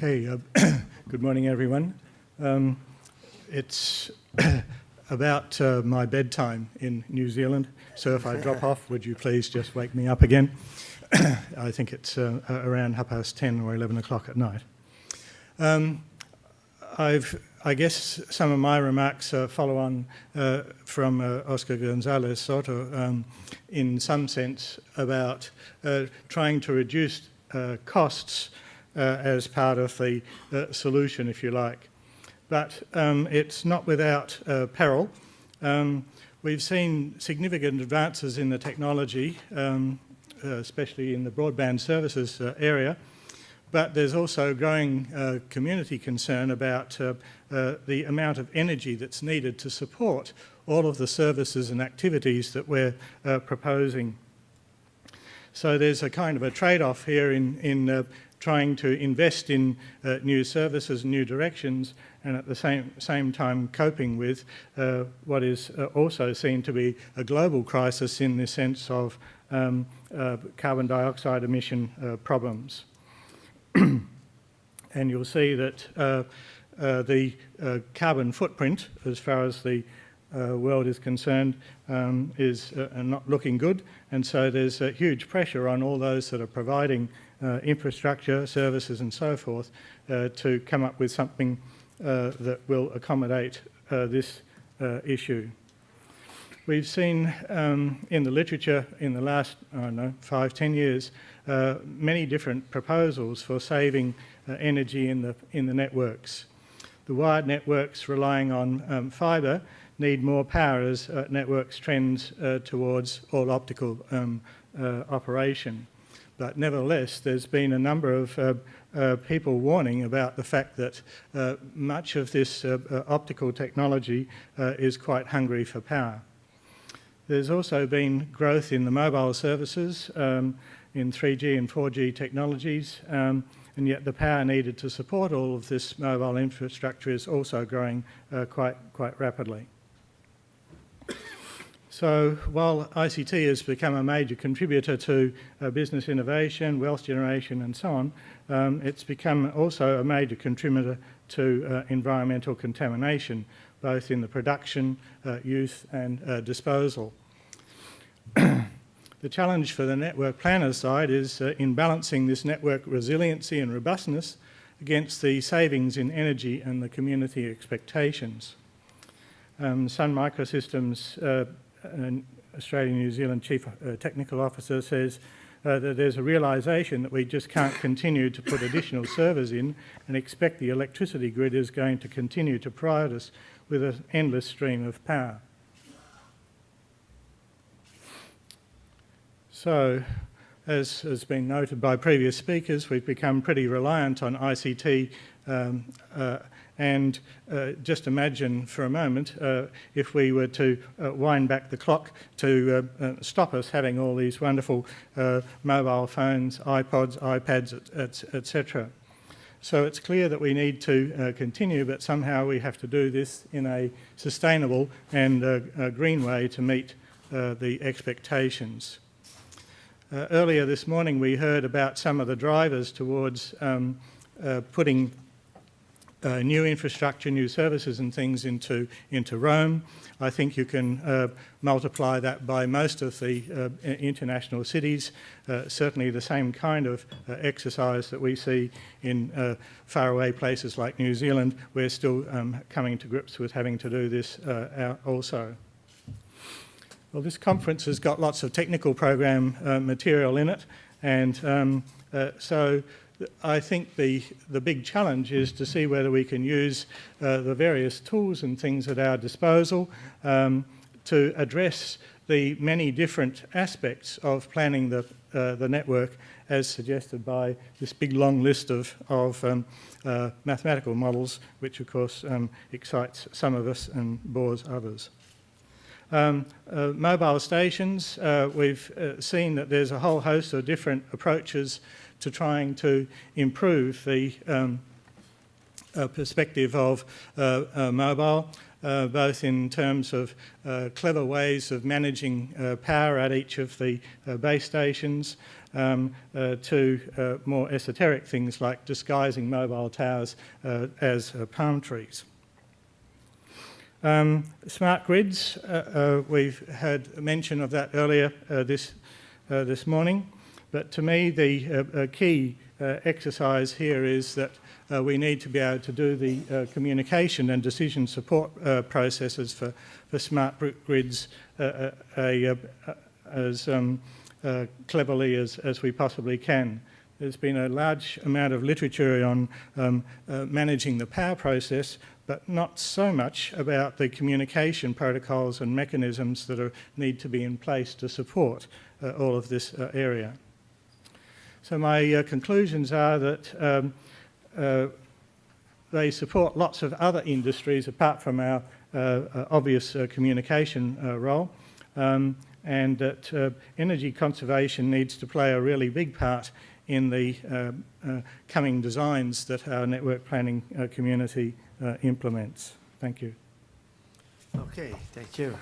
Okay, good morning everyone. It's about my bedtime in New Zealand, so if I drop off, would you please just wake me up again? I think it's around 10:30 or 11 o'clock at night. I guess some of my remarks follow on from Oscar Gonzalez Soto in some sense about trying to reduce costs as part of the solution, if you like. But it's not without peril. We've seen significant advances in the technology, especially in the broadband services area, but there's also growing community concern about the amount of energy that's needed to support all of the services and activities that we're proposing. So there's a kind of a trade-off here in trying to invest in new services, new directions, and at the same time coping with what is also seen to be a global crisis in the sense of carbon dioxide emission problems. And you'll see that the carbon footprint, as far as the world is concerned, is not looking good, and so there's a huge pressure on all those that are providing infrastructure, services and so forth to come up with something that will accommodate this issue. We've seen in the literature in the last, 5-10 years, many different proposals for saving energy in the networks. The wired networks relying on fibre need more power as networks trend towards all optical operation. But nevertheless, there's been a number of people warning about the fact that much of this optical technology is quite hungry for power. There's also been growth in the mobile services in 3G and 4G technologies, and yet the power needed to support all of this mobile infrastructure is also growing quite rapidly. So while ICT has become a major contributor to business innovation, wealth generation and so on, it's become also a major contributor to environmental contamination, both in the production, use and disposal. The challenge for the network planner side is in balancing this network resiliency and robustness against the savings in energy and the community expectations. Sun Microsystems Australian New Zealand Chief Technical Officer says that there's a realisation that we just can't continue to put additional servers in and expect the electricity grid is going to continue to provide us with an endless stream of power. So, as has been noted by previous speakers, we've become pretty reliant on ICT and just imagine for a moment if we were to wind back the clock to stop us having all these wonderful mobile phones, iPods, iPads, etc. So it's clear that we need to continue, but somehow we have to do this in a sustainable and a green way to meet the expectations. Earlier this morning we heard about some of the drivers towards putting new infrastructure, new services and things into Rome. I think you can multiply that by most of the international cities. Certainly the same kind of exercise that we see in faraway places like New Zealand, we're still coming to grips with having to do this also. Well, this conference has got lots of technical program material in it, and so I think the big challenge is to see whether we can use the various tools and things at our disposal to address the many different aspects of planning the network as suggested by this big long list of mathematical models, which of course excites some of us and bores others. Mobile stations, we've seen that there's a whole host of different approaches to trying to improve the perspective of mobile, both in terms of clever ways of managing power at each of the base stations, to more esoteric things like disguising mobile towers as palm trees. Smart grids, we've had mention of that earlier this morning, but to me the key exercise here is that we need to be able to do the communication and decision support processes for smart grids as cleverly as we possibly can. There's been a large amount of literature on managing the power process, but not so much about the communication protocols and mechanisms that need to be in place to support all of this area. So my conclusions are that they support lots of other industries apart from our obvious communication role, and that energy conservation needs to play a really big part in the coming designs that our network planning community implements. Thank you. Okay, thank you.